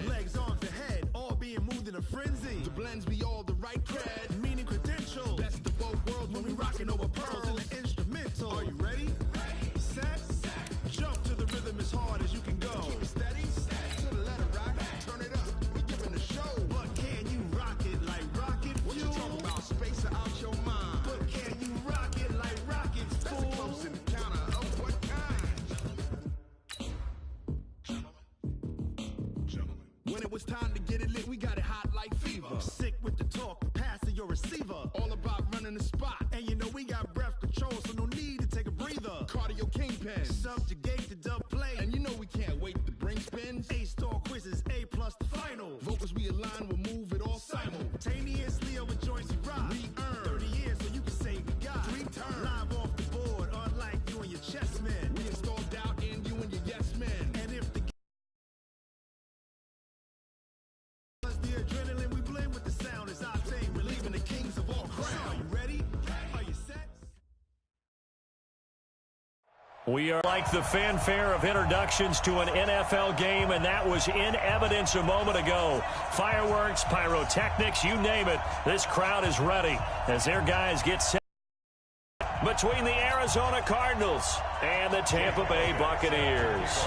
Legs, arms, and head, all being moved in a frenzy. The blends be all the right cred, meaning credentials. Best of both worlds when we rockin' over pearls and the instrumental. Are you ready? Set. Jump to the rhythm as hard as you can go. Keep it steady. To the letter rock. Turn it up. We giving the show. But can you rock it like rocket fuel? What you talking about? Space out your mind. But can you rock it like rockets, fool? That's a close encounter of what kind? When it was time to get it lit, we got it hot like fever. Sick with the talk, passing your receiver. All about running the spot. And you know we got breath control, so no need to take a breather. Cardio kingpin. Subjugate the dub play. And you know we can't wait to bring spins. A-star quizzes, A+ the final. Vocals we align, we'll move it all simultaneously over joints we rock. We earn 30 years so you can say we got 3 turns. Live off the board, unlike you and your chess men. We install doubt in you and your yes men. And if the adrenaline we blend with the sound is octane, relieving the kings of all crowns. Are you ready? Are you set? We are like the fanfare of introductions to an NFL game, and that was in evidence a moment ago. Fireworks, pyrotechnics, you name it. This crowd is ready as their guys get set between the Arizona Cardinals and the Tampa Bay Buccaneers.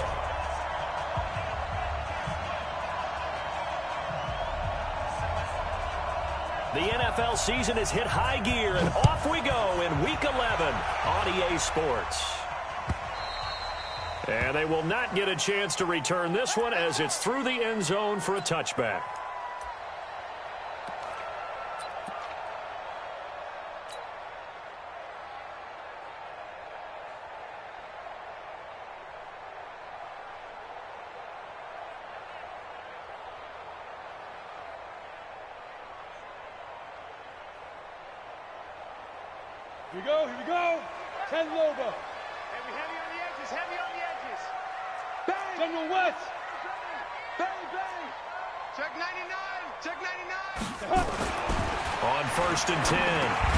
The NFL season has hit high gear, and off we go in Week 11 on EA Sports. And they will not get a chance to return this one as it's through the end zone for a touchback. Here we go, here we go. 10 Lobo. Heavy on the edges, heavy on the edges. Bang! General West. Bang, bang. Check 99, check 99. On 1st and 10,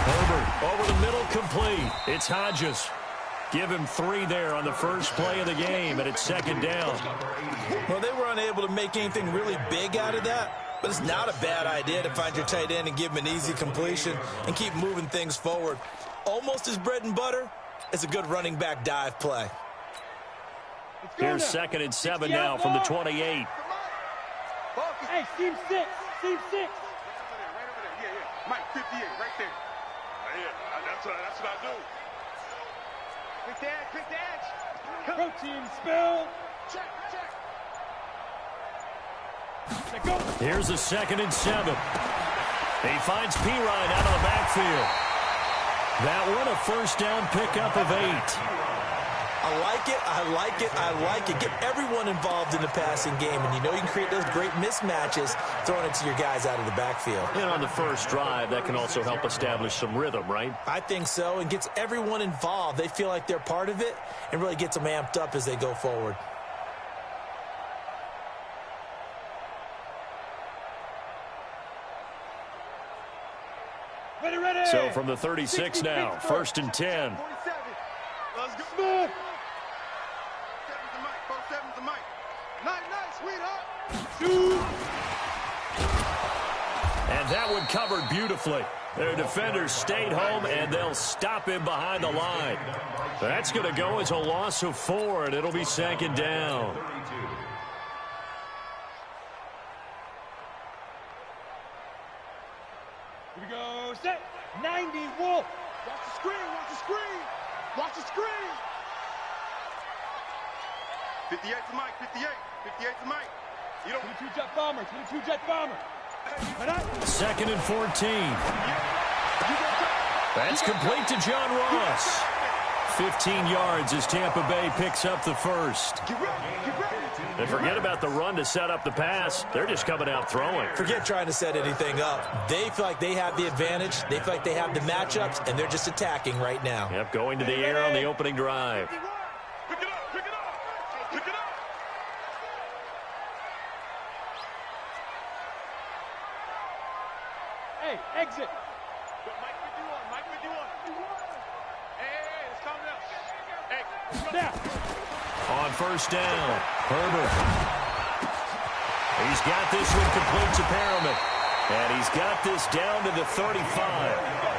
Herbert over the middle, complete. It's Hodges. Give him 3 there on the first play of the game, and it's 2nd down. Well, they were unable to make anything really big out of that, but it's not a bad idea to find your tight end and give him an easy completion and keep moving things forward. Almost as bread and butter as a good running back dive play. Here's 2nd and 7 now from the 28. Hey, seam 6, seam 6. Right over there, yeah. Mike, 58, right there. That's what I do. Quick the edge. Protein spill. Check. Let go. Here's a 2nd and 7. He finds Pirine out of the backfield. That one a first down pickup of 8. I like it. Get everyone involved in the passing game, and you know you can create those great mismatches throwing it to your guys out of the backfield. And on the first drive, that can also help establish some rhythm, right? I think so, and gets everyone involved. They feel like they're part of it and really gets them amped up as they go forward. Ready. So from the 36 now, 1st and 10. 47. Let's go. Smith. 7's the mic. Nice, sweetheart. Shoot. And that one covered beautifully. Their defenders stayed home, and they'll stop him behind the line. That's going to go as a loss of 4, and it'll be 2nd down. Here we go. Set. 90 Wolf. Watch the screen. 58's the mic, 58's the mic. You don't 22 jet bomber. 22 jet bomber. 2nd and 14. That's complete to John Ross. 15 yards as Tampa Bay picks up the first. Get ready. And forget about the run to set up the pass. They're just coming out throwing. Forget trying to set anything up. They feel like they have the advantage. They feel like they have the matchups, and they're just attacking right now. Yep, going to the air on the opening drive. Pick it up. Hey, exit. Mike, we do one. Hey, it's coming up. Hey, Now. On 1st down, Herbert. He's got this one complete to Perriman. And he's got this down to the 35.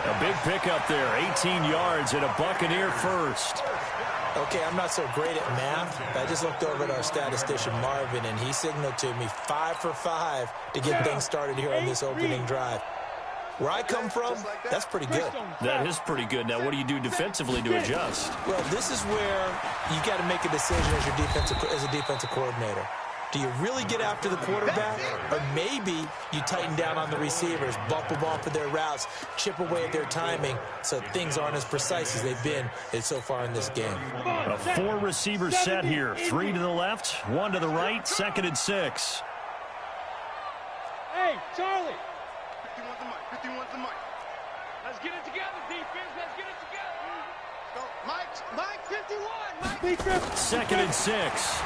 A big pickup there, 18 yards and a Buccaneer first. Okay, I'm not so great at math, but I just looked over at our statistician, Marvin, and he signaled to me 5 for 5 to get things started here on this opening drive. Where I come from, that's pretty good. That is pretty good. Now, what do you do defensively to adjust? Well, this is where you got to make a decision as a defensive coordinator. Do you really get after the quarterback? Or maybe you tighten down on the receivers, bump them off of their routes, chip away at their timing so things aren't as precise as they've been so far in this game. A 4-receiver set here. 3 to the left, 1 to the right, 2nd and 6. Hey, Charlie. 51's the mic. 51's the mic. Let's get it together, defense. Let's get it together. Go. Mike 51. Mike. Defense. 2nd and 6.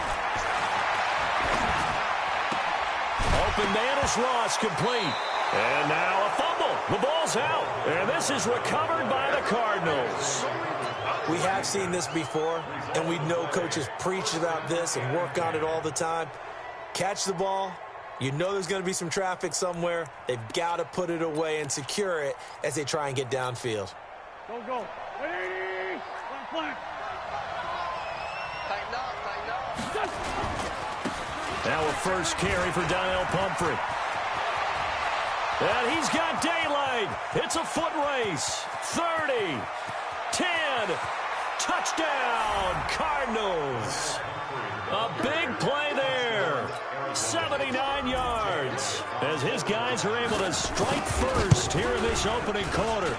Open man is Ross, complete. And now a fumble. The ball's out. And this is recovered by the Cardinals. We have seen this before, and we know coaches preach about this and work on it all the time. Catch the ball. You know there's going to be some traffic somewhere. They've got to put it away and secure it as they try and get downfield. Go. Ready. One flag. Tighten up. Now a first carry for Donnell Pumphrey. And he's got daylight. It's a foot race. 30, 10, touchdown, Cardinals. A big play there. 79 yards as his guys are able to strike first here in this opening quarter.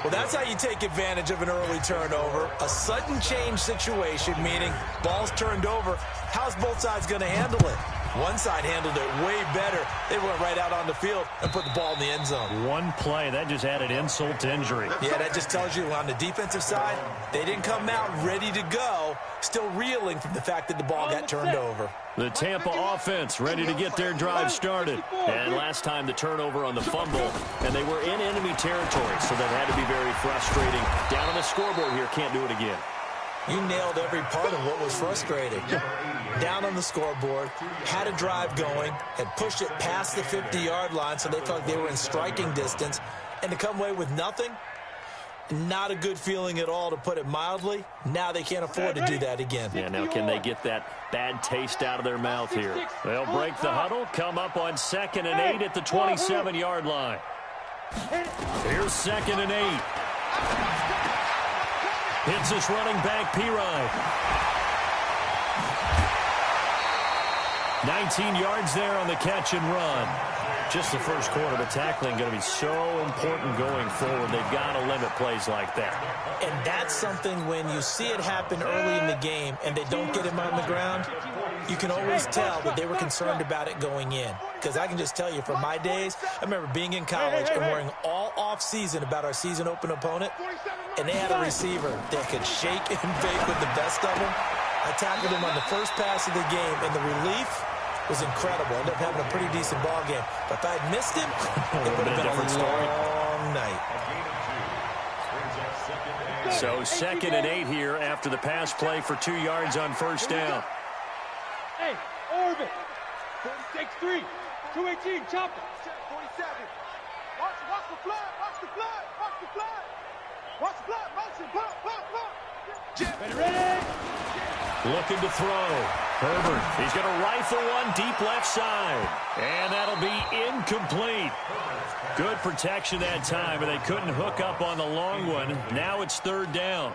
Well, that's how you take advantage of an early turnover. A sudden change situation, meaning ball's turned over. How's both sides going to handle it? One side handled it way better. They went right out on the field and put the ball in the end zone. One play, that just added insult to injury. Yeah, that just tells you on the defensive side, they didn't come out ready to go, still reeling from the fact that the ball got turned over. The Tampa offense ready to get their drive started. And last time the turnover on the fumble, and they were in enemy territory, so that had to be very frustrating. Down on the scoreboard here, can't do it again. You nailed every part of what was frustrating. Down on the scoreboard, had a drive going, had pushed it past the 50-yard line so they felt like they were in striking distance, and to come away with nothing, not a good feeling at all, to put it mildly. Now they can't afford to do that again. Yeah, now can they get that bad taste out of their mouth here? They'll break the huddle, come up on 2nd and 8 at the 27-yard line. Here's 2nd and 8. Hits this running back, Pirine. 19 yards there on the catch and run. Just the first quarter, but tackling going to be so important going forward. They've got to limit plays like that. And that's something when you see it happen early in the game and they don't get him on the ground, you can always tell that they were concerned about it going in. Because I can just tell you from my days, I remember being in college and worrying all off-season about our season open opponent, and they had a receiver that could shake and bake with the best of them. I tackled him on the first pass of the game, and the relief was incredible. Ended up having a pretty decent ball game. But if I had missed him, it would have been a long night. So 2nd and 8 here after the pass play for 2 yards on first down. Hey, Orbit. 46-3. 218, chop it. 47. Watch the flood. Watch the flood. Watch the flood. Watch the flood. Motion. Block. Ready? Looking to throw. Herbert, he's going to rifle one deep left side. And that'll be incomplete. Good protection that time, and they couldn't hook up on the long one. Now it's 3rd down.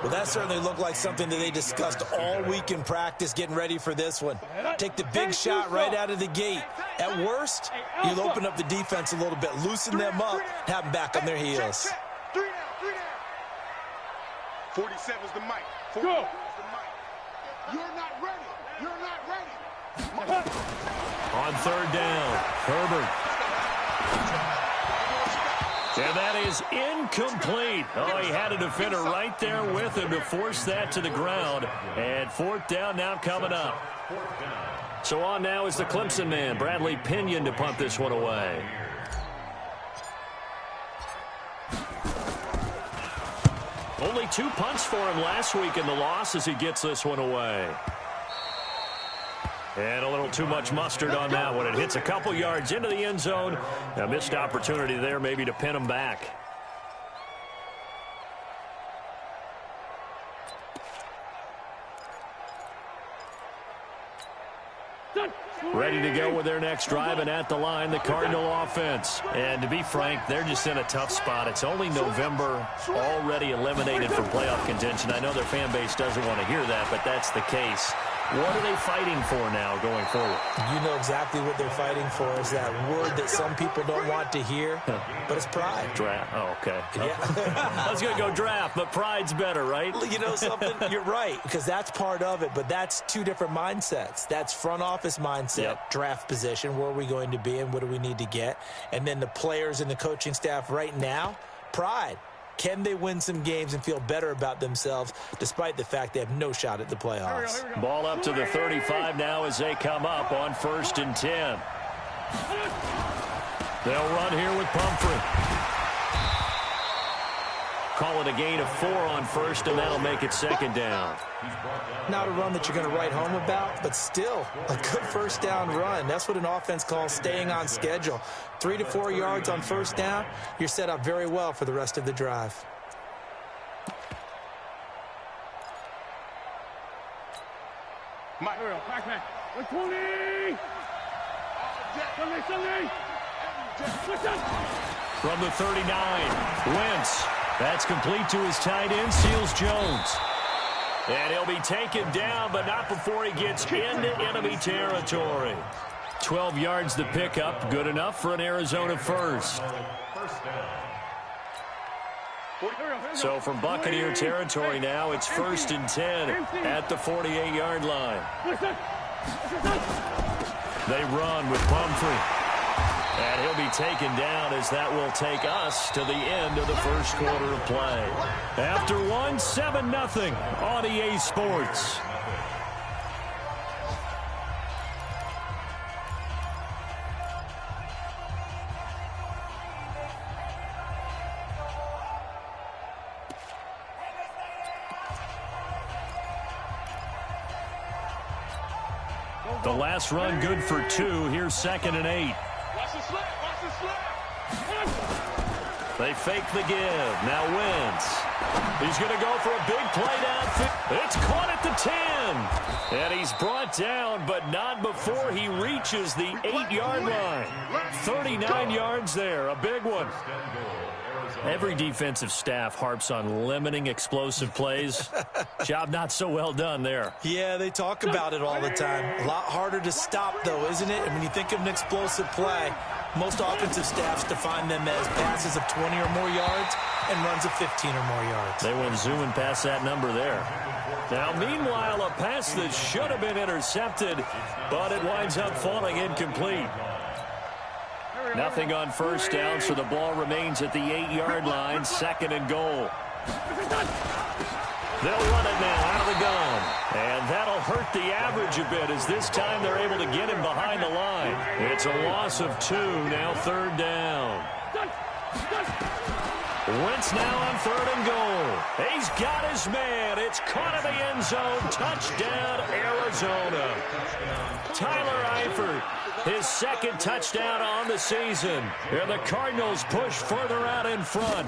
Well, that certainly looked like something that they discussed all week in practice getting ready for this one. Take the big shot right out of the gate. At worst, you'll open up the defense a little bit, loosen them up, have them back on their heels. 3 down. 47's the mic. 47's Go. the mic. You're not ready. On 3rd down, Herbert. And that is incomplete. Oh, he had a defender right there with him to force that to the ground. And 4th down now coming up. So on now is the Clemson man, Bradley Pinion, to punt this one away. Only 2 punts for him last week in the loss as he gets this one away. And a little too much mustard on that one. It hits a couple yards into the end zone. A missed opportunity there maybe to pin them back. Ready to go with their next drive, and at the line, the Cardinal offense. And to be frank, they're just in a tough spot. It's only November, already eliminated from playoff contention. I know their fan base doesn't want to hear that, but that's the case. What are they fighting for now going forward? You know exactly what they're fighting for is that word that some people don't want to hear, but it's pride. Draft. Oh, okay. Yeah. I was going to go draft, but pride's better, right? You know something? You're right, because that's part of it, but that's two different mindsets. That's front office mindset, draft position, where are we going to be and what do we need to get? And then the players and the coaching staff right now, pride. Can they win some games and feel better about themselves despite the fact they have no shot at the playoffs? Ball up to the 35 now as they come up on 1st and 10. They'll run here with Pumphrey. Call it a gain of 4 on 1st, and that'll make it 2nd down. Not a run that you're going to write home about, but still a good first down run. That's what an offense calls staying on schedule. 3 to 4 yards on 1st down, you're set up very well for the rest of the drive. Mike, 120! From the 39, Wentz. That's complete to his tight end, Seals Jones. And he'll be taken down, but not before he gets into enemy territory. 12 yards the pickup, good enough for an Arizona first. So from Buccaneer territory now, it's 1st and 10 at the 48-yard line. They run with Pumphrey. And he'll be taken down as that will take us to the end of the first quarter of play. After 7-0 on EA Sports. The last run good for 2. Here's 2nd and 8. They fake the give. Now Wentz. He's going to go for a big play downfield. It's caught at the 10. And he's brought down, but not before he reaches the 8-yard line. 39 yards there. A big one. Every defensive staff harps on limiting explosive plays. Job not so well done there. Yeah, they talk about it all the time. A lot harder to stop, though, isn't it? And when you think of an explosive play, most offensive staffs define them as passes of 20 or more yards and runs of 15 or more yards. They went zooming past that number there. Now, meanwhile, a pass that should have been intercepted, but it winds up falling incomplete. Nothing on 1st down, so the ball remains at the 8-yard line, 2nd and goal. They'll run it now out of the gun. And that'll hurt the average a bit as this time they're able to get him behind the line. It's a loss of 2, now 3rd down. Wentz now on 3rd and goal. He's got his man. It's caught in the end zone. Touchdown, Arizona. Tyler Eifert, his 2nd touchdown on the season. And the Cardinals push further out in front.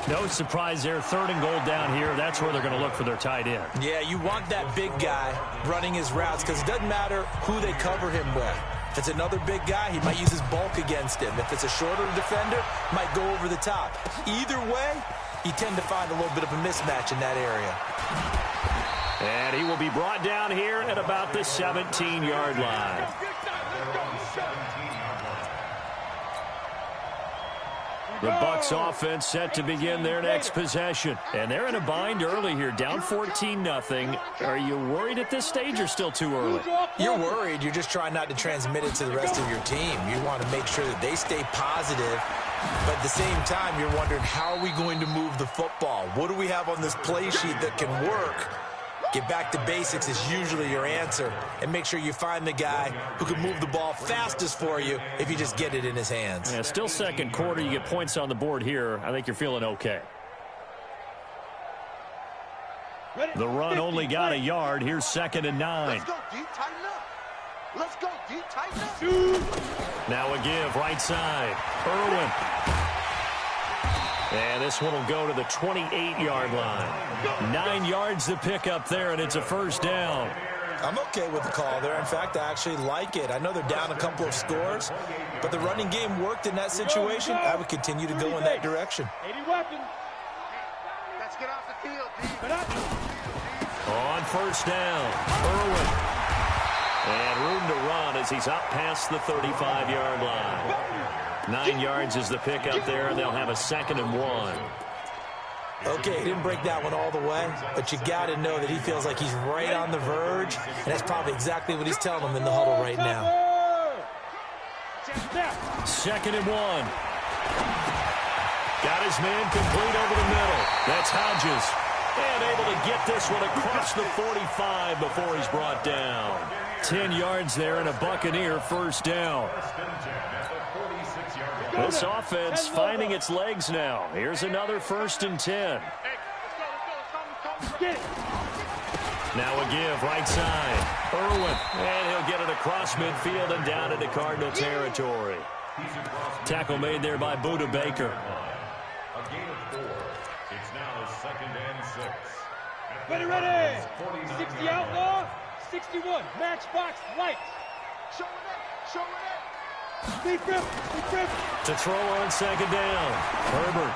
No surprise there, 3rd and goal down here. That's where they're going to look for their tight end. Yeah, you want that big guy running his routes because it doesn't matter who they cover him with. If it's another big guy, he might use his bulk against him. If it's a shorter defender, might go over the top. Either way, you tend to find a little bit of a mismatch in that area. And he will be brought down here at about the 17-yard line. The Bucs offense set to begin their next possession. And they're in a bind early here, down 14-0. Are you worried at this stage or still too early? You're worried. You're just trying not to transmit it to the rest of your team. You want to make sure that they stay positive. But at the same time, you're wondering, how are we going to move the football? What do we have on this play sheet that can work? Get back to basics is usually your answer. And make sure you find the guy who can move the ball fastest for you if you just get it in his hands. Yeah, still 2nd quarter. You get points on the board here. I think you're feeling okay. The run only got a yard. Here's 2nd and 9. Let's go, D. Tighten up. Let's go, D. Tighten up. Now a give, right side. Irwin. And this one will go to the 28-yard line. 9 yards to pick up there, and it's a first down. I'm okay with the call there. In fact, I actually like it. I know they're down a couple of scores, but the running game worked in that situation. I would continue to go in that direction. 80 weapons. Let's get off the field, D. On first down, Irwin. And room to run as he's up past the 35-yard line. 9 yards is the pickup there, and they'll have a 2nd and 1. Okay, he didn't break that one all the way, but you got to know that he feels like he's right on the verge, and that's probably exactly what he's telling them in the huddle right now. 2nd and 1. Got his man complete over the middle. That's Hodges. And able to get this one across the 45 before he's brought down. 10 yards there and a Buccaneer first down. This offense finding its legs now. Here's another 1st and 10. Now a give, right side. Irwin, and he'll get it across midfield and down into Cardinal territory. Tackle made there by Buda Baker. A gain of 4. It's now 2nd and 6. Ready. 60 outlaw, 61. Matchbox light. Show it up. Show it up. Deep grip. To throw on 2nd down. Herbert.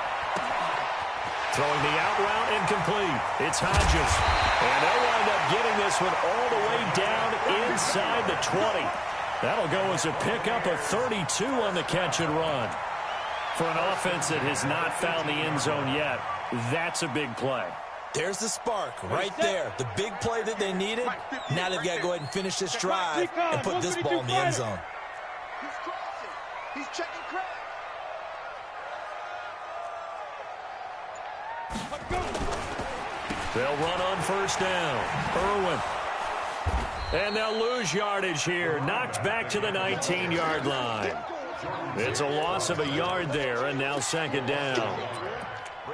Throwing the out route incomplete. It's Hodges. And they'll wind up getting this one all the way down inside the 20. That'll go as a pickup of 32 on the catch and run. For an offense that has not found the end zone yet, that's a big play. There's the spark right there. The big play that they needed. Now they've got to go ahead and finish this drive and put this ball in the end zone. He's crossing. He's checking crack. They'll run on first down. Irwin. And they'll lose yardage here. Knocked back to the 19-yard line. It's a loss of a yard there, and now 2nd down.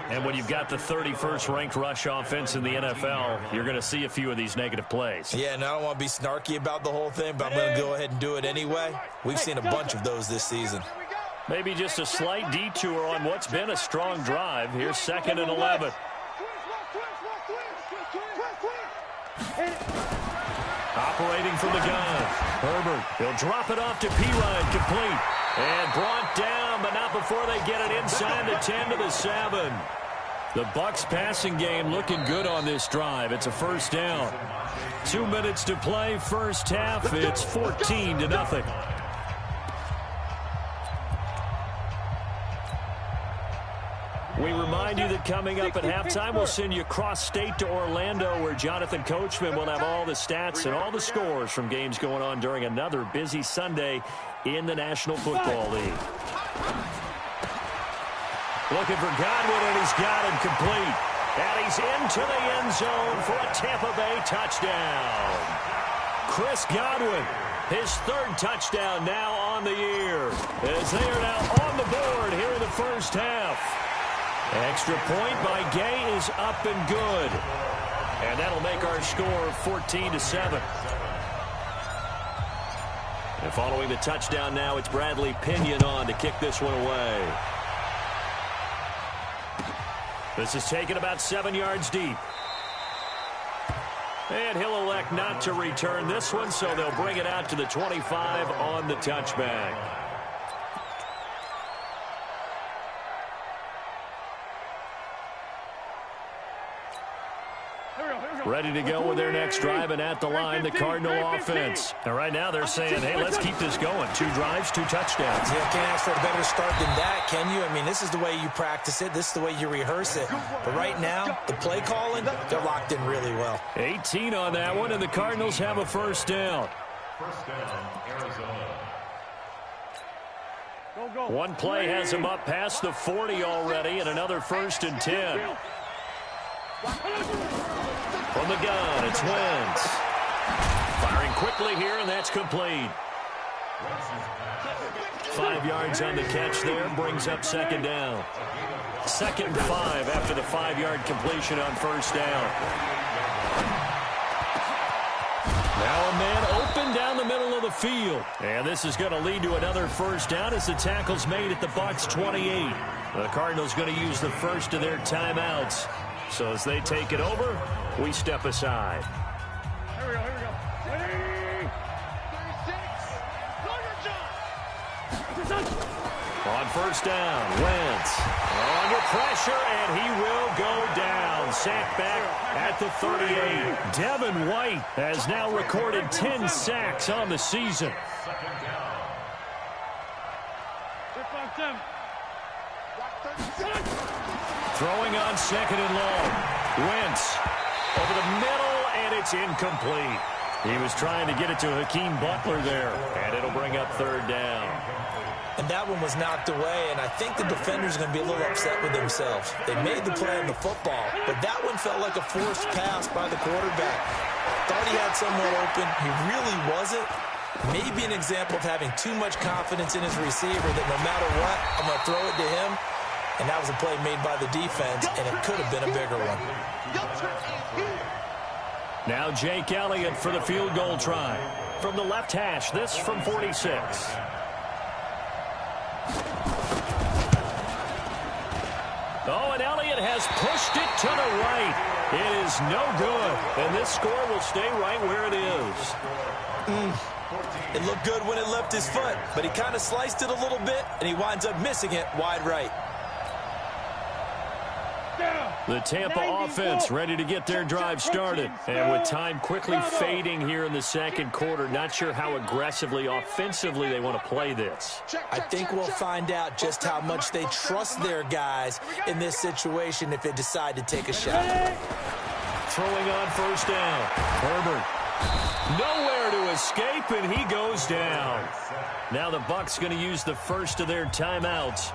And when you've got the 31st ranked rush offense in the NFL, you're going to see a few of these negative plays. Yeah, and I don't want to be snarky about the whole thing, but I'm going to go ahead and do it anyway. We've seen a bunch of those this season. Maybe just a slight detour on what's been a strong drive. Here's 2nd and 11. Operating from the gun. Herbert, he'll drop it off to Pirine, complete. And brought down, but not before they get it inside the 10 to the 7. The Bucs passing game looking good on this drive. It's a first down. 2 minutes to play, first half. It's 14-0. We remind you that coming up at halftime, we'll send you cross-state to Orlando, where Jonathan Coachman will have all the stats and all the scores from games going on during another busy Sunday in the National Football League. Looking for Godwin, and he's got him complete. And he's into the end zone for a Tampa Bay touchdown. Chris Godwin, his 3rd touchdown now on the year, as they are now on the board here in the first half. Extra point by Gay is up and good. And that'll make our score 14-7. And following the touchdown now, it's Bradley Pinion on to kick this one away. This is taken about 7 yards deep. And he'll elect not to return this one, so they'll bring it out to the 25 on the touchback. Ready to go with their next drive, and at the line, the Cardinal offense. And right now they're saying, hey, let's keep this going. 2 drives, 2 touchdowns. Yeah, can't ask for a better start than that, can you? I mean, this is the way you practice it. This is the way you rehearse it. But right now, the play calling, they're locked in really well. 18 on that one, and the Cardinals have a first down. First down, Arizona. One play has him up past the 40 already, and another 1st and 10. From the gun, it's Wentz. Firing quickly here, and that's complete. 5 yards on the catch there, brings up 2nd down. 2nd and 5 after the 5-yard completion on first down. Now a man open down the middle of the field. And this is going to lead to another first down as the tackle's made at the Bucs 28. The Cardinals going to use the first of their timeouts. So as they take it over, we step aside. Here we go, here we go. Ready? 36. Go, your job. On first down, Wentz under pressure, and he will go down. Sacked back at the 38. Devin White has now recorded 10 sacks on the season. Throwing on second and long. Wentz over the middle, and it's incomplete. He was trying to get it to Hakeem Butler there, and it'll bring up third down. And that one was knocked away, and I think the defenders are going to be a little upset with themselves. They made the play on the football, but that one felt like a forced pass by the quarterback. Thought he had someone open. He really wasn't. Maybe an example of having too much confidence in his receiver that no matter what, I'm going to throw it to him. And that was a play made by the defense, and it could have been a bigger one. Now Jake Elliott for the field goal try. From the left hash, this from 46. Oh, and Elliott has pushed it to the right. It is no good, and this score will stay right where it is. It looked good when it left his foot, but he kind of sliced it a little bit, and he winds up missing it wide right. The Tampa offense ready to get their drive started. And with time quickly fading here in the second quarter, not sure how aggressively, offensively they want to play this. I think we'll find out just how much they trust their guys in this situation if they decide to take a shot. Throwing on first down. Herbert. Nowhere to escape, and he goes down. Now the Bucs going to use the first of their timeouts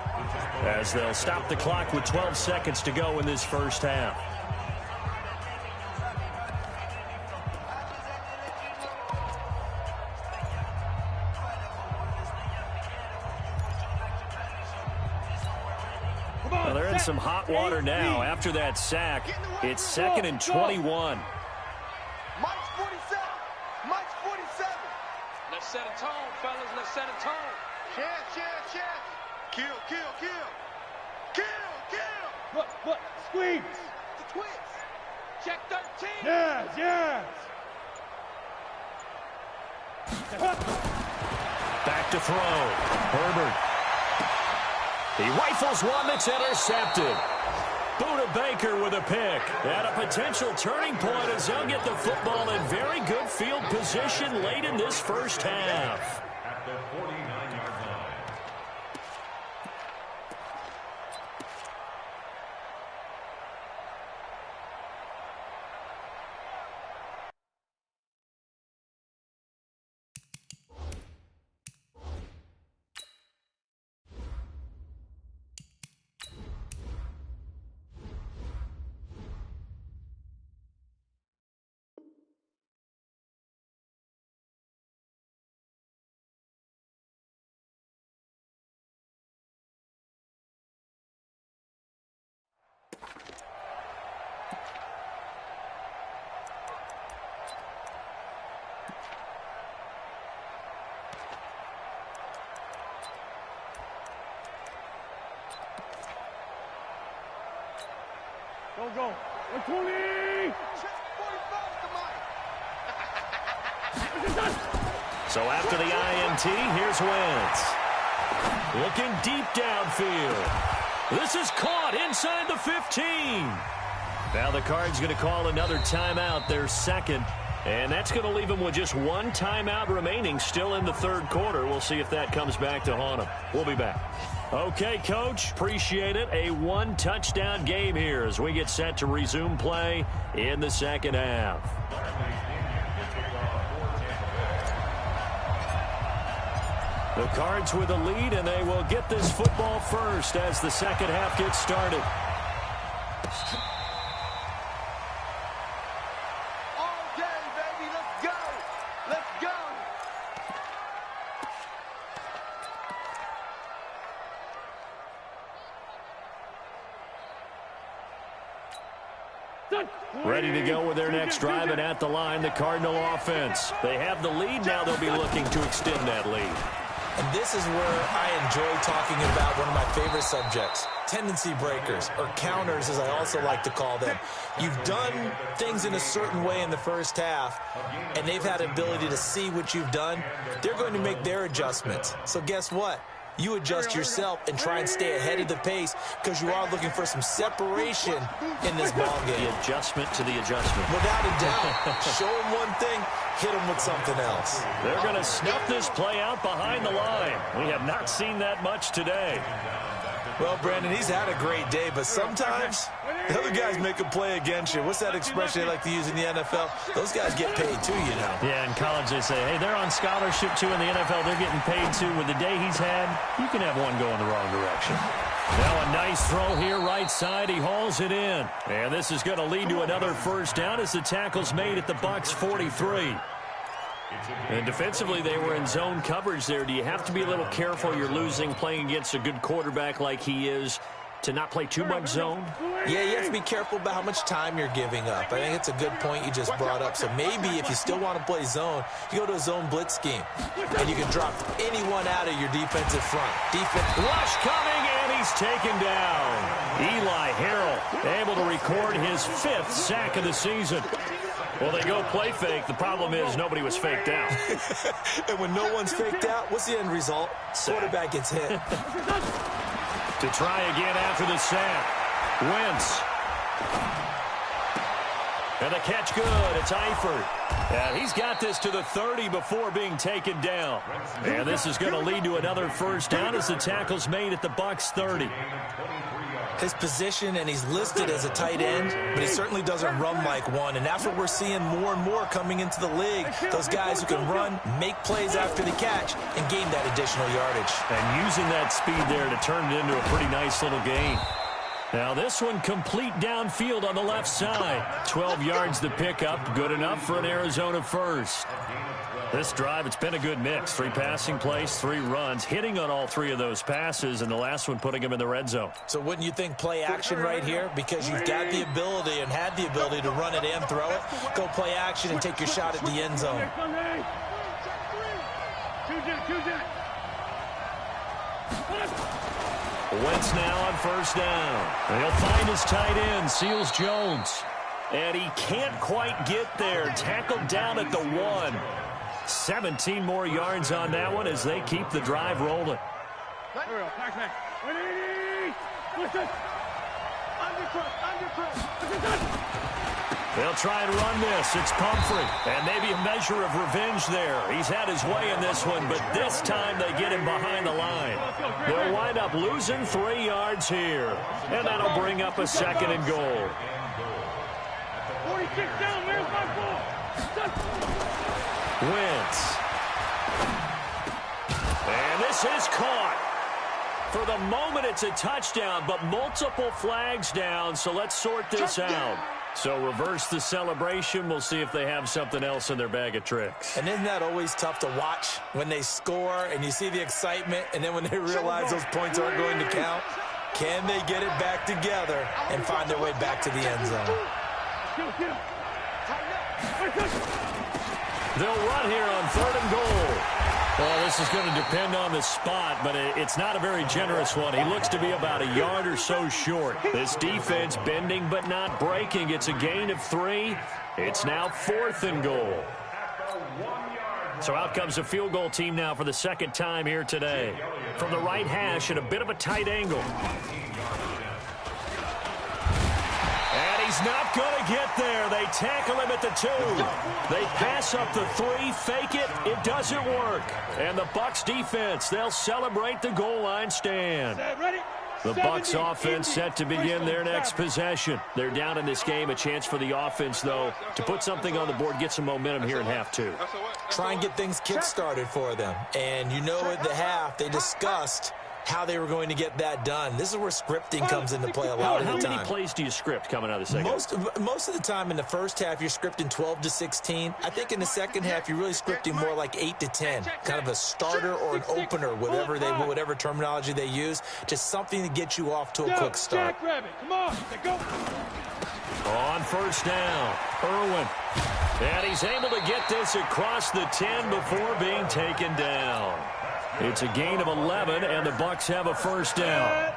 as they'll stop the clock with 12 seconds to go in this first half. Well, they're in some hot water now. After that sack, it's 2nd and 21. Mike's 47. Mike's 47. Let's set a tone, fellas. Let's set a tone. Chance. Kill. Look. Squeeze. The twins. Check 13. Yes. Back to throw. Herbert. He rifles one that's intercepted. Buda Baker with a pick. And a potential turning point as they'll get the football in very good field position late in this first half. At the 49-yard line. Go. 120. So after the INT, here's Wentz. Looking deep downfield. This is caught inside the 15. Now the Cards going to call another timeout, their second. And that's going to leave them with just one timeout remaining still in the third quarter. We'll see if that comes back to haunt them. We'll be back. Okay, Coach, appreciate it. A one-touchdown game here as we get set to resume play in the second half. The Cards with a lead, and they will get this football first as the second half gets started. Ready to go with their next drive, and at the line, the Cardinal offense. They have the lead now. They'll be looking to extend that lead. And this is where I enjoy talking about one of my favorite subjects, tendency breakers, or counters, as I also like to call them. You've done things in a certain way in the first half, and they've had the ability to see what you've done. They're going to make their adjustments. So guess what? You adjust yourself and try and stay ahead of the pace because you are looking for some separation in this ball game. The adjustment to the adjustment. Without a doubt. Show them one thing, hit them with something else. They're going to snuff this play out behind the line. We have not seen that much today. Well, Brandon, he's had a great day, but sometimes the other guys make a play against you. What's that expression they like to use in the NFL? Those guys get paid too, you know. Yeah, in college they say, hey, they're on scholarship too. In the NFL, they're getting paid too. With the day he's had, you can have one going the wrong direction. Now a nice throw here, right side. He hauls it in. And this is going to lead to another first down as the tackle's made at the Bucs 43. And defensively, they were in zone coverage there. Do you have to be a little careful? You're losing playing against a good quarterback like he is to not play too much zone? Yeah, you have to be careful about how much time you're giving up. I think it's a good point you just brought up. So maybe if you still want to play zone, you go to a zone blitz scheme, and you can drop anyone out of your defensive front. Rush coming, and he's taken down. Eli Harrell able to record his 5th sack of the season. Well, they go play fake. The problem is nobody was faked out. And when no one's faked out, what's the end result? Quarterback gets hit. To try again after the sack. Wentz. And the catch good. It's Eifert. And he's got this to the 30 before being taken down. And this is going to lead to another first down as the tackle's made at the Bucs 30. His position, and he's listed as a tight end, but he certainly doesn't run like one, and that's what we're seeing more and more coming into the league. Those guys who can run, make plays after the catch, and gain that additional yardage. And using that speed there to turn it into a pretty nice little gain. Now this one complete downfield on the left side. 12 yards to pick up, good enough for an Arizona first. This drive, it's been a good mix. 3 passing plays, 3 runs, hitting on all 3 of those passes, and the last one putting him in the red zone. So wouldn't you think play action right here? Because you've got the ability and had the ability to run it and throw it. Go play action and take your shot at the end zone. Wentz now on first down. He'll find his tight end, Seals Jones. And he can't quite get there. Tackled down at the 1. 17 more yards on that one as they keep the drive rolling. They'll try and run this. It's Pumphrey. And maybe a measure of revenge there. He's had his way in this one, but this time they get him behind the line. They'll wind up losing 3 yards here. And that'll bring up a 2nd and goal. 46 down, there's my ball. Wentz. And this is caught. For the moment, it's a touchdown, but multiple flags down, so let's sort this out. So reverse the celebration. We'll see if they have something else in their bag of tricks. And isn't that always tough to watch when they score and you see the excitement, and then when they realize those points aren't going to count? Can they get it back together and find their way back to the end zone? They'll run here on 3rd and goal. Well, this is going to depend on the spot, but it's not a very generous one. He looks to be about a yard or so short. This defense bending but not breaking. It's a gain of 3. It's now 4th and goal. So out comes a field goal team now for the 2nd time here today. From the right hash at a bit of a tight angle. He's not going to get there. They tackle him at the 2. They pass up the 3, fake it. It doesn't work. And the Bucs defense, they'll celebrate the goal line stand. The Bucs offense set to begin their next possession. They're down in this game. A chance for the offense, though, to put something on the board, get some momentum here in half 2. Try and get things kick-started for them. And you know at the half, they discussed how they were going to get that done. This is where scripting comes into play a lot of the time. How many plays do you script coming out of the second? Most of the time in the first half, you're scripting 12 to 16. I think in the second half, you're really scripting more like 8 to 10. Kind of a starter or an opener, whatever terminology they use. Just something to get you off to a quick start. Come on, go. On first down, Irwin. And he's able to get this across the 10 before being taken down. It's a gain of 11, and the Bucs have a first down.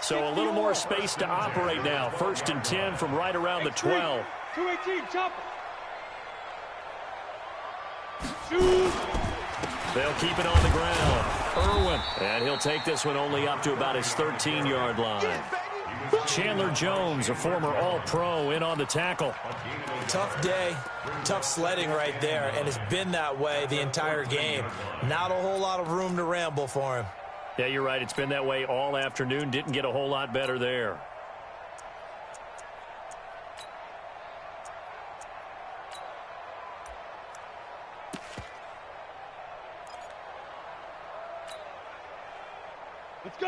So a little more space to operate now. First and 10 from right around the 12. 218, chop. They'll keep it on the ground. Irwin. And he'll take this one only up to about his 13-yard line. Chandler Jones, a former All-Pro, in on the tackle. Tough day, tough sledding right there, and it's been that way the entire game. Not a whole lot of room to ramble for him. Yeah, you're right. It's been that way all afternoon. Didn't get a whole lot better there.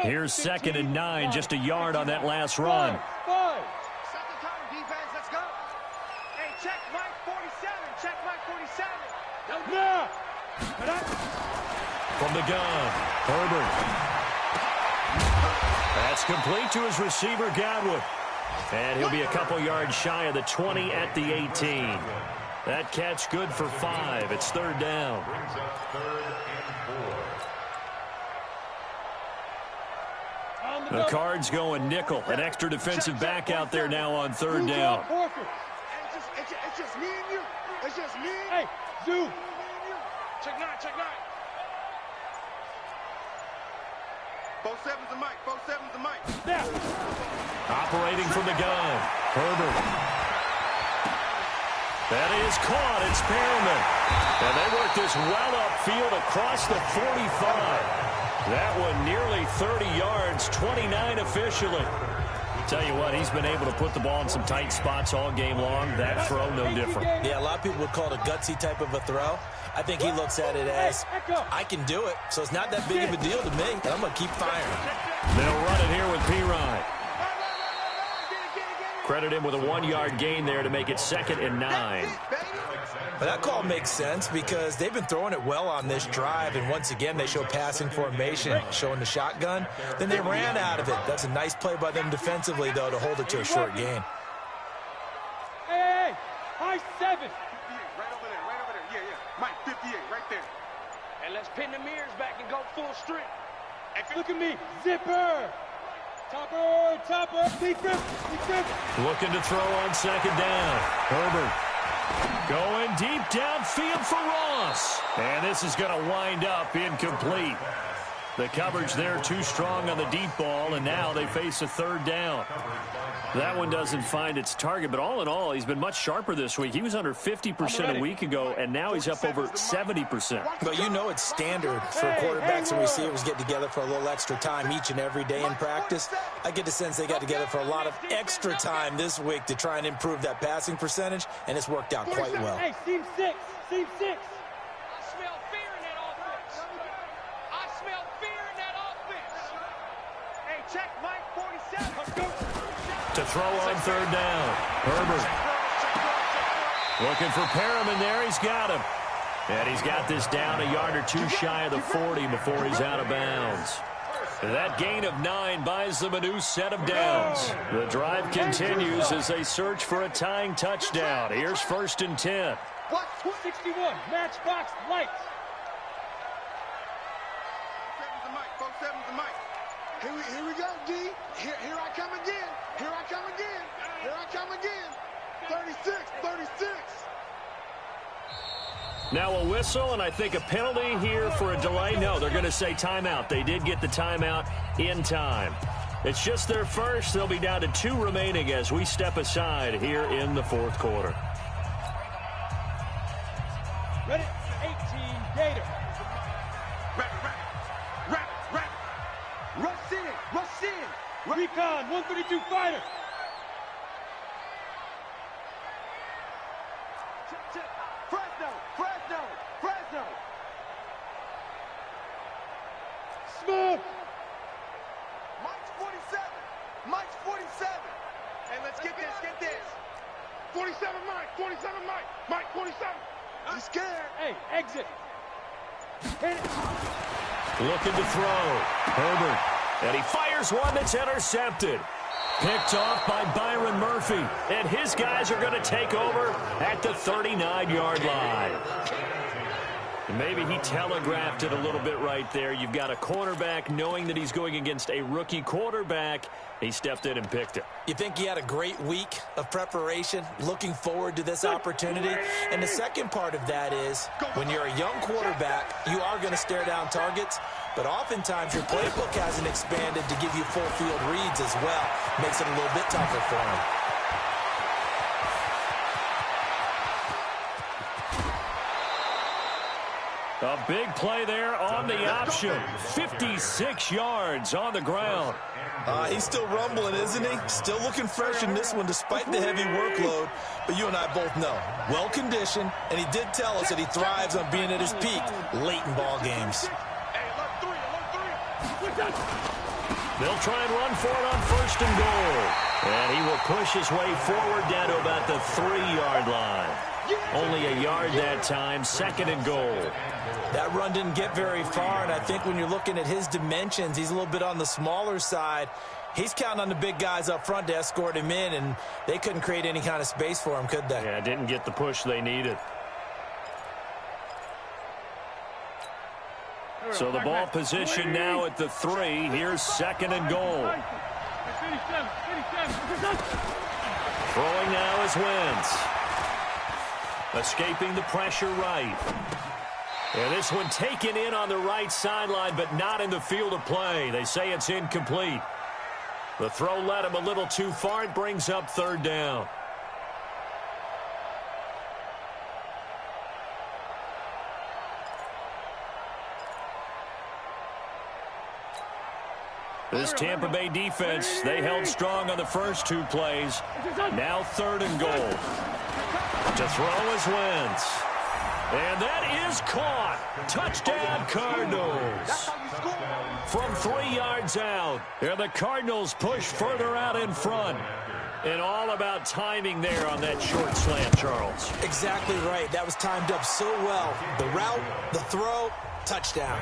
Here's 2nd and 9, just a yard on that last run. Second time, defense, let's go. Hey, check Mike 47. Check Mike 47. From the gun, Herbert. That's complete to his receiver, Godwin. And he'll be a couple yards shy of the 20 at the 18. That catch good for 5. It's 3rd down. Brings up 3rd and 4. The Cards going nickel. An extra defensive back out there now on 3rd down. It's just me and you. It's just me. Hey, Zoo. Check 9, check 9. 4-7's the mic, 4-7's the mic. Now. Operating from the gun, Herbert. That is caught. It's Perriman. And they work this well upfield across the 45. That one nearly 30 yards, 29 officially. Tell you what, he's been able to put the ball in some tight spots all game long. That throw, no different. Yeah, a lot of people would call it a gutsy type of a throw. I think he looks at it as, I can do it, so it's not that big of a deal to me, and I'm going to keep firing. They'll run it here with P-Ryan. Credit him with a 1-yard gain there to make it 2nd and 9. But that call makes sense because they've been throwing it well on this drive, and once again they show passing formation, showing the shotgun. Then they ran out of it. That's a nice play by them defensively, though, to hold it to a short gain. Hey, high 7. Right over there. Yeah. Mike, 58, right there. And let's pin the mirrors back and go full strength. Look at me, zipper. Topper, defense. Looking to throw on 2nd down. Herbert going deep downfield for Ross. And this is going to wind up incomplete. The coverage there too strong on the deep ball, and now they face a 3rd down. That one doesn't find its target, but all in all, he's been much sharper this week. He was under 50% a week ago, and now he's up over 70%. But you know it's standard for quarterbacks and receivers get together for a little extra time each and every day in practice. I get the sense they got together for a lot of extra time this week to try and improve that passing percentage, and it's worked out quite well. Hey, seam 6. I smell fear in that offense. Hey, check Mike 47. Let's go. To throw on 3rd down. Herbert. Looking for Perriman there. He's got him. And he's got this down a yard or 2 shy of the 40 before he's out of bounds. That gain of 9 buys them a new set of downs. The drive continues as they search for a tying touchdown. Here's 1st and 10. 61, matchbox lights. 4-7's the mic. Here we go, D. Here I come again. Here I come again. 36. Now a whistle, and I think a penalty here for a delay. No, they're going to say timeout. They did get the timeout in time. It's just their first. They'll be down to 2 remaining as we step aside here in the 4th quarter. Ready? 18, Gator. Rap. Rush in. Recon, 132 fighter. Check. Fresno. Smoke. Mike's 47. Hey, let's get this. 47 Mike. Mike 47. He's scared. Hey, exit. Hit it. Looking to throw. Herbert. And he fires one that's intercepted. Picked off by Byron Murphy. And his guys are going to take over at the 39-yard line. And maybe he telegraphed it a little bit right there. You've got a cornerback knowing that he's going against a rookie quarterback. He stepped in and picked it. You think he had a great week of preparation, looking forward to this opportunity? And the second part of that is, when you're a young quarterback, you are going to stare down targets, but oftentimes your playbook hasn't expanded to give you full field reads as well. Makes it a little bit tougher for him. A big play there on the option. 56 yards on the ground. He's still rumbling, isn't he? Still looking fresh in this one despite the heavy workload. But you and I both know, well-conditioned, and he did tell us that he thrives on being at his peak late in ball games. They'll try and run for it on 1st and goal. And he will push his way forward down to about the 3-yard line. Only a yard that time, 2nd and goal. That run didn't get very far, and I think when you're looking at his dimensions, he's a little bit on the smaller side. He's counting on the big guys up front to escort him in, and they couldn't create any kind of space for him, could they? Yeah, didn't get the push they needed. So the ball position now at the 3. Here's 2nd and goal. Throwing now is Wentz. Escaping the pressure right. And this one taken in on the right sideline, but not in the field of play. They say it's incomplete. The throw led him a little too far. It brings up 3rd down. This Tampa Bay defense, they held strong on the first 2 plays. Now 3rd and goal. To throw is Wentz. And that is caught. Touchdown, Cardinals. From 3 yards out. And the Cardinals push further out in front. And all about timing there on that short slant, Charles. Exactly right. That was timed up so well. The route, the throw, touchdown.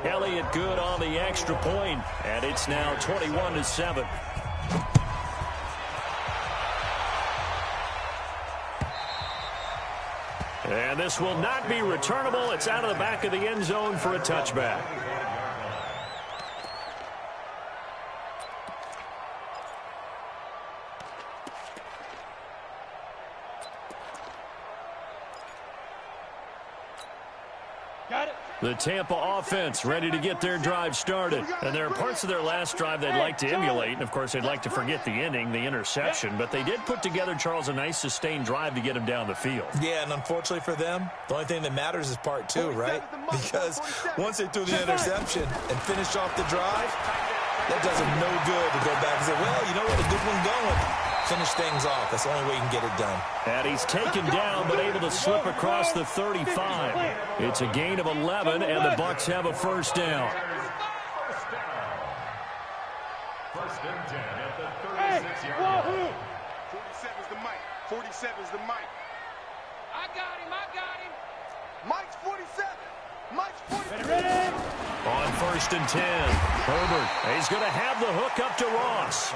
Elliott good on the extra point. And it's now 21-7. And this will not be returnable. It's out of the back of the end zone for a touchback. Got it. The Tampa offense ready to get their drive started. And there are parts of their last drive they'd like to emulate. And, of course, they'd like to forget the inning, the interception. But they did put together, Charles, a nice sustained drive to get him down the field. Yeah, and unfortunately for them, the only thing that matters is part 2, right? Because once they threw the interception and finished off the drive, that does them no good to go back and say, well, you know what, a good one going. Finish things off. That's the only way you can get it done. And he's taken down but able to slip across the 35. It's a gain of 11, and the Bucs have a 1st down. 1st and 10 at the 36-yard line. 47's the mic. 47's the mic. I got him. Mike's 47. Mike's 47. Ready? On 1st and 10, Herbert. He's going to have the hook up to Ross.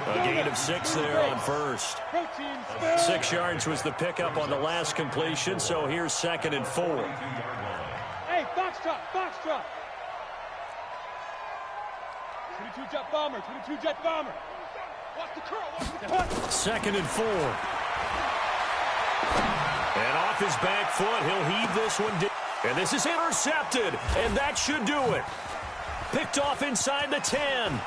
A gain of 6 there on 1st. 6 yards was the pickup on the last completion, so here's 2nd and 4. Hey, box drop. 22 jet bomber. Watch the curl. 2nd and 4. And off his back foot, he'll heave this one down. And this is intercepted, and that should do it. Picked off inside the 10.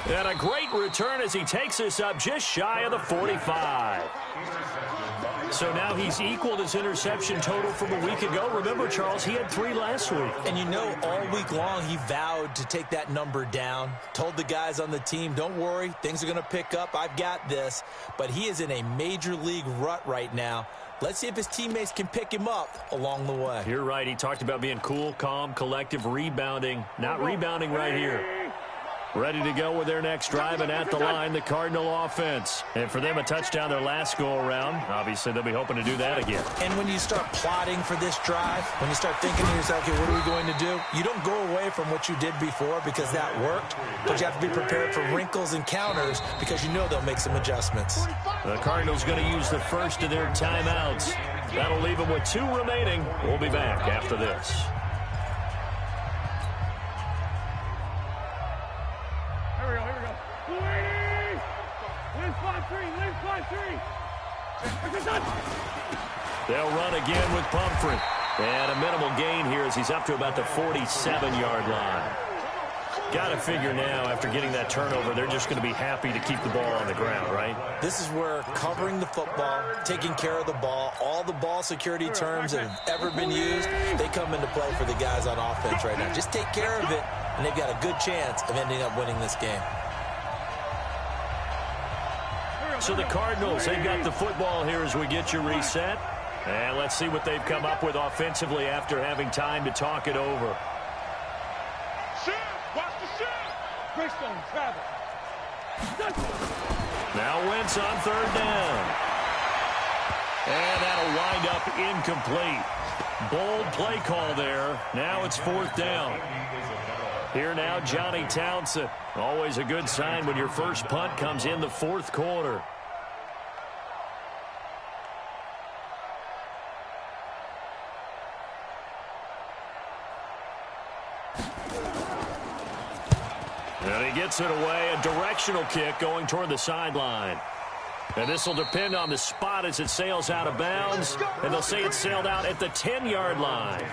And a great return as he takes us up just shy of the 45. So now he's equaled his interception total from a week ago. Remember, Charles, he had 3 last week. And you know, all week long he vowed to take that number down. Told the guys on the team, don't worry, things are going to pick up. I've got this. But he is in a major league rut right now. Let's see if his teammates can pick him up along the way. You're right. He talked about being cool, calm, collective, rebounding. Not rebounding right here. Ready to go with their next drive, and at the line, the Cardinal offense. And for them, a touchdown their last go-around. Obviously, they'll be hoping to do that again. And when you start plotting for this drive, when you start thinking to yourself, okay, what are we going to do? You don't go away from what you did before because that worked, but you have to be prepared for wrinkles and counters because you know they'll make some adjustments. The Cardinals going to use the first of their timeouts. That'll leave them with 2 remaining. We'll be back after this. They'll run again with Pumphrey. And a minimal gain here as he's up to about the 47-yard line. Got to figure now, after getting that turnover, they're just going to be happy to keep the ball on the ground, right? This is where covering the football, taking care of the ball, all the ball security terms that have ever been used, they come into play for the guys on offense right now. Just take care of it, and they've got a good chance of ending up winning this game. So the Cardinals, they've got the football here as we get you reset. And let's see what they've come up with offensively after having time to talk it over. Watch the shift. Greystone travel. Now Wentz on 3rd down. And that'll wind up incomplete. Bold play call there. Now it's 4th down. Here now, Johnny Townsend. Always a good sign when your first punt comes in the 4th quarter. And he gets it away. A directional kick going toward the sideline. And this will depend on the spot as it sails out of bounds. And they'll say it sailed out at the 10-yard line.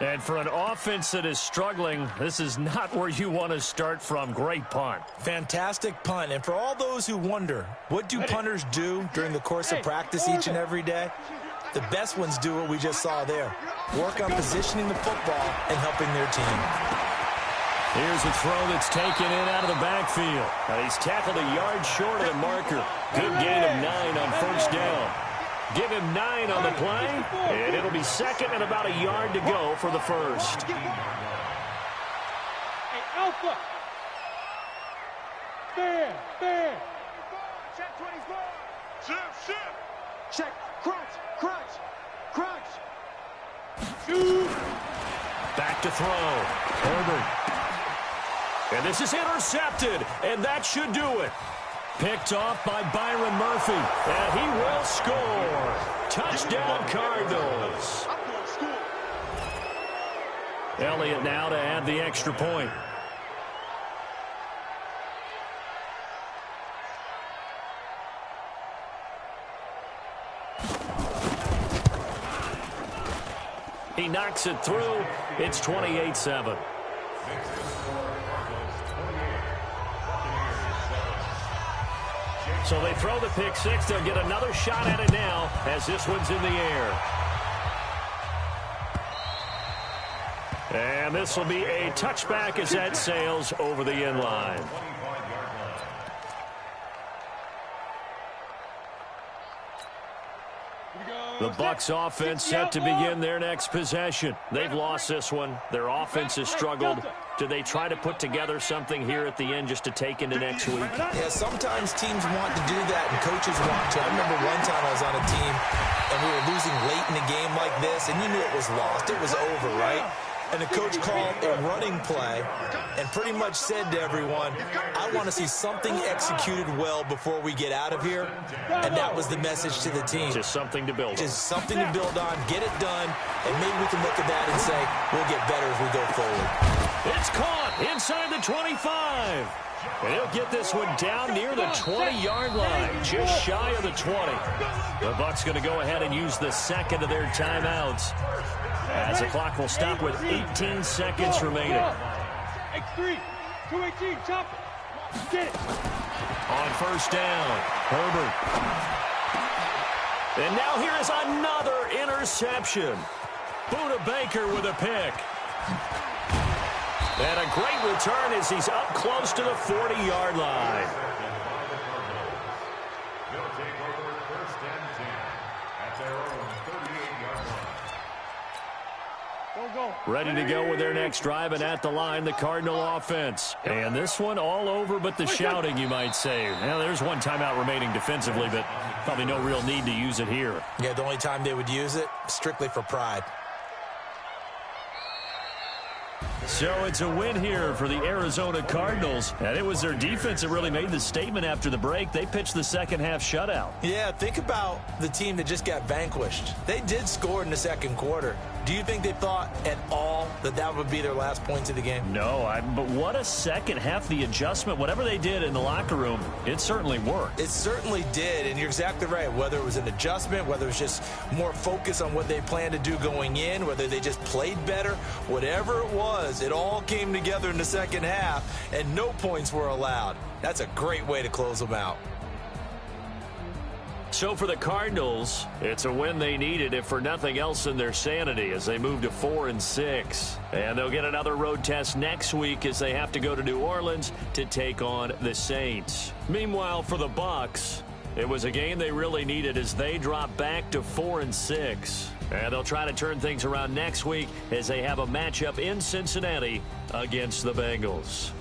And for an offense that is struggling, this is not where you want to start from. Great punt. Fantastic punt. And for all those who wonder, what do punters do during the course of practice each and every day? The best ones do what we just saw there. Work on positioning the football and helping their team. Here's a throw that's taken in out of the backfield. And he's tackled a yard short of the marker. Good gain of 9 on 1st down. Give him 9 on the play, and it'll be 2nd and about a yard to go for the first. Hey, Alpha. Fair. Check 24. Shift. Check. Crunch. Shoot. Back to throw. Herbert. And this is intercepted, and that should do it. Picked off by Byron Murphy, and he will score. Touchdown, Cardinals. Elliott now to add the extra point. He knocks it through. It's 28-7. So they throw the pick 6. They'll get another shot at it now as this one's in the air. And this will be a touchback as that sails over the end line. The Bucs offense set to begin their next possession. They've lost this one. Their offense has struggled. Do they try to put together something here at the end just to take into next week? Yeah, sometimes teams want to do that and coaches want to. I remember one time I was on a team and we were losing late in a game like this and you knew it was lost. It was over, right? And the coach called a running play and pretty much said to everyone, I want to see something executed well before we get out of here. And that was the message to the team. Just something to build on. Just something to build on, get it done, and maybe we can look at that and say, we'll get better as we go forward. It's caught inside the 25. And he'll get this one down near the 20-yard line, just shy of the 20. The Bucs going to go ahead and use the second of their timeouts, as the clock will stop with 18 seconds remaining. X3, 218, chop it. Get it. On 1st down, Herbert. And now here is another interception. Buda Baker with a pick. And a great return as he's up close to the 40-yard line. They'll take over 1st and 10 at their own 38-yard line. Go. Ready to go with their next drive, and at the line, the Cardinal offense. And this one all over but the shouting, you might say. Now, there's one timeout remaining defensively, but probably no real need to use it here. Yeah, the only time they would use it, strictly for pride. So it's a win here for the Arizona Cardinals, and it was their defense that really made the statement after the break. They pitched the second half shutout. Yeah, think about the team that just got vanquished. They did score in the second quarter. Do you think they thought at all that that would be their last points of the game? No, but what a second half. The adjustment, whatever they did in the locker room, it certainly worked. It certainly did, and you're exactly right. Whether it was an adjustment, whether it was just more focus on what they planned to do going in, whether they just played better, whatever it was, it all came together in the second half, and no points were allowed. That's a great way to close them out. So for the Cardinals, it's a win they needed, if for nothing else in their sanity, as they move to 4-6. And they'll get another road test next week as they have to go to New Orleans to take on the Saints. Meanwhile, for the Bucs, it was a game they really needed as they drop back to 4-6. And they'll try to turn things around next week as they have a matchup in Cincinnati against the Bengals.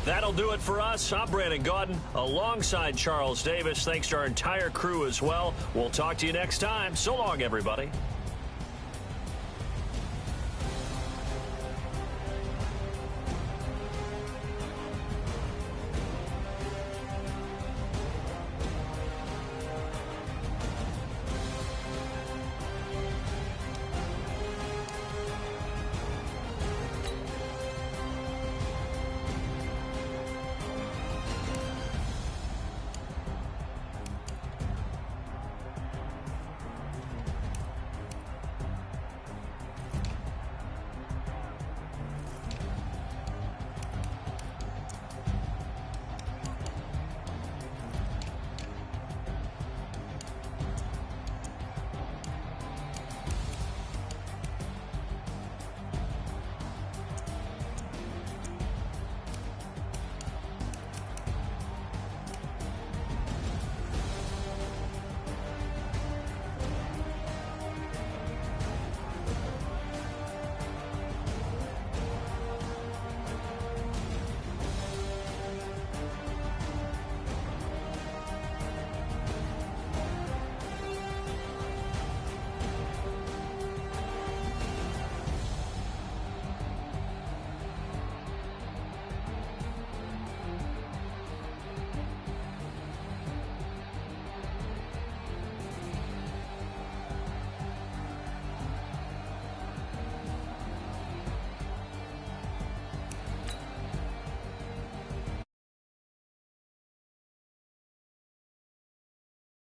That'll do it for us. I'm Brandon Gaudin alongside Charles Davis. Thanks to our entire crew as well. We'll talk to you next time. So long, everybody.